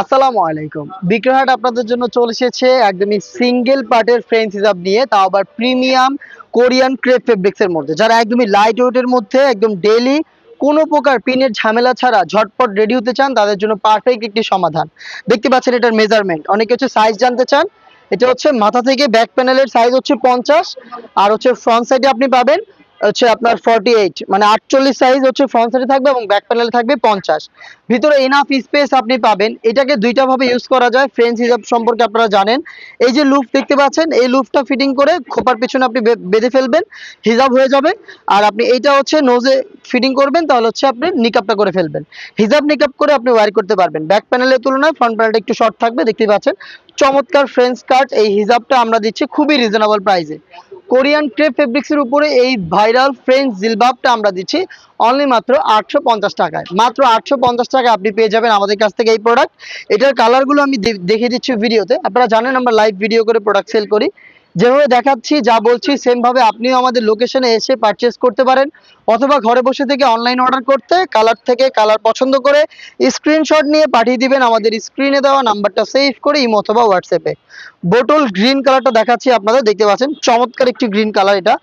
আসসালামু আলাইকুম। বিক্রয়হাট আপনাদের জন্য চলে এসেছে একদমই সিঙ্গেল পার্টের ফ্রেঞ্চ হিজাব নিয়ে, তাও আবার প্রিমিয়াম কোরিয়ান ক্রেপ ফেব্রিক্স এর মধ্যে, যারা একদমই লাইট ওয়েটের মধ্যে একদম ডেইলি কোনো প্রকার পিনের ঝামেলা ছাড়া ঝটপট রেডি হতে চান, তাদের জন্য পারফেক্ট একটি সমাধান। দেখতে পাচ্ছেন এটার মেজারমেন্ট, অনেকে হচ্ছে সাইজ জানতে চান। এটা হচ্ছে মাথা থেকে ব্যাক প্যানেলের সাইজ হচ্ছে 50, আর হচ্ছে ফ্রন্ট সাইডে আপনি পাবেন হচ্ছে আপনার 48, মানে 48 সাইজ হচ্ছে ফ্রন্ট সাইডে থাকবে এবং ব্যাক প্যানেলে থাকবে 50। ভিতরে এনাফ স্পেস আপনি পাবেন। এটাকে দুইটা ভাবে ইউজ করা যায়। ফ্রেঞ্চ হিজাব সম্পর্কে আপনারা জানেন, এই যে লুপ দেখতে পাচ্ছেন, এই লুপটা ফিটিং করে খোপার পিছনে আপনি বেঁধে ফেলবেন, হিজাব হয়ে যাবে। আর আপনি এইটা হচ্ছে নোজে ফিটিং করবেন, তাহলে হচ্ছে আপনি নিকাবটা করে ফেলবেন। হিজাব নিকাব করে আপনি ওয়্যার করতে পারবেন। ব্যাক প্যানেলের তুলনায় ফ্রন্ট প্যানেলটা একটু শর্ট থাকবে, দেখতে পাচ্ছেন। চমৎকার ফ্রেঞ্চ কাট এই হিজাবটা আমরা দিচ্ছি খুবই রিজনেবল প্রাইসে। কোরিয়ান ক্রেপ ফেব্রিক্সের উপরে এই ভাইরাল ফ্রেঞ্চ জিলবাবটা আমরা দিচ্ছি অনলি মাত্র 850 টাকায়। মাত্র 850 টাকায় আপনি পেয়ে যাবেন আমাদের কাছ থেকে এই প্রোডাক্ট। এটার কালারগুলো আমি দেখিয়ে দিচ্ছি ভিডিওতে। আপনারা জানেন আমরা লাইভ ভিডিও করে প্রোডাক্ট সেল করি। যেভাবে দেখাচ্ছি, যা বলছি সেম ভাবে আপনিও আমাদের লোকেশনে এসে পারচেস করতে পারেন, অথবা ঘরে বসে থেকে অনলাইন অর্ডার করতে কালার থেকে কালার পছন্দ করে স্ক্রিনশট নিয়ে পাঠিয়ে দিবেন আমাদের স্ক্রিনে দেওয়া নাম্বারটা সেভ করে ইমো অথবা হোয়াটসঅ্যাপে। বোটল গ্রিন কালারটা দেখাচ্ছি আপনাদের, দেখতে পাচ্ছেন চমৎকার একটি গ্রিন কালার। এটা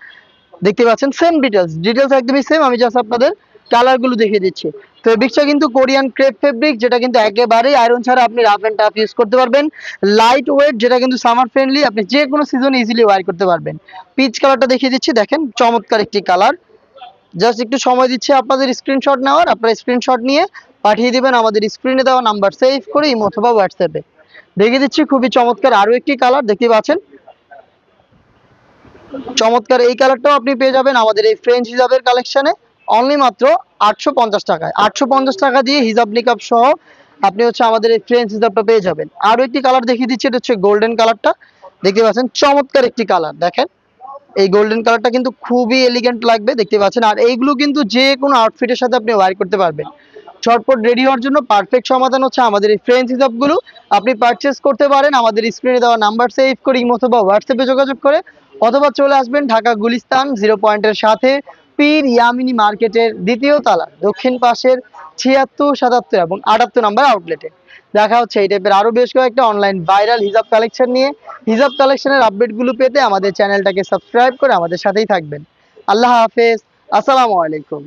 দেখতে পাচ্ছেন সেম ডিটেলস একদমই সেম, আমি জাস্ট আপনাদের কালারগুলো দেখিয়ে দিচ্ছি। ফেব্রিক্সটা কিন্তু কোরিয়ান ক্রেপ ফেব্রিক, যেটা কিন্তু একেবারেই আয়রন ছাড়া আপনি রাফ এন্ড টাফ ইউজ করতে পারবেন। লাইট ওয়েট, যেটা কিন্তু সামার ফ্রেন্ডলি, আপনি যে কোনো সিজনে ইজিলি ওয়্যার করতে পারবেন। পিচ কালারটা দেখিয়ে দিচ্ছি, দেখেন চমৎকার একটি কালার। জাস্ট একটু সময় দিচ্ছে আপনাদের স্ক্রিনশট নেওয়ার, আপনারা স্ক্রিনশট নিয়ে পাঠিয়ে দিবেন আমাদের স্ক্রিনে দেওয়া নাম্বার সেভ করে ইমো অথবা হোয়াটসঅ্যাপে। দেখিয়ে দিচ্ছি খুবই চমৎকার আরো একটি কালার, দেখতে পাচ্ছেন চমৎকার এই কালারটাও আপনি পেয়ে যাবেন আমাদের এই ফ্রেঞ্চ হিজাবের কালেকশনে অনলি মাত্র 850 টাকায়। 850 টাকা দিয়ে হিজাব নিকাব সহ আপনি হচ্ছে আমাদের এই ফ্রেঞ্চ হিজাবটা পেয়ে যাবেন। আরো একটি কালার দেখিয়ে দিচ্ছি, এটা হচ্ছে গোল্ডেন কালারটা, দেখতে পাচ্ছেন চমৎকার একটি কালার। দেখেন এই গোল্ডেন কালারটা কিন্তু খুবই এলিগেন্ট লাগবে, দেখতে পাচ্ছেন। আর এইগুলো কিন্তু যে কোনো আউটফিটের সাথে আপনি ওয়্যার করতে পারবেন। ঝটপট রেডি হওয়ার জন্য পারফেক্ট সমাধান হচ্ছে আমাদের এই ফ্রেঞ্চ হিজাবগুলো। আপনি পারচেস করতে পারেন আমাদের স্ক্রিনে দেওয়া নাম্বার সেভ করে ইমো অথবা হোয়াটসঅ্যাপে যোগাযোগ করে, অথবা চলে আসবেন ঢাকা গুলিস্তান 0 পয়েন্টের সাথে পীর ইয়ামিনী মার্কেটের দ্বিতীয় তলা দক্ষিণ পাশের 76, 77 এবং 78 নাম্বার আউটলেটে। দেখা হচ্ছে এই টাইপের আরো বেশ কয়েকটা অনলাইন ভাইরাল হিজাব কালেকশন নিয়ে। হিজাব কালেকশনের আপডেটগুলো পেতে আমাদের চ্যানেলটাকে সাবস্ক্রাইব করে আমাদের সাথেই থাকবেন। আল্লাহ হাফেজ, আসসালামু আলাইকুম।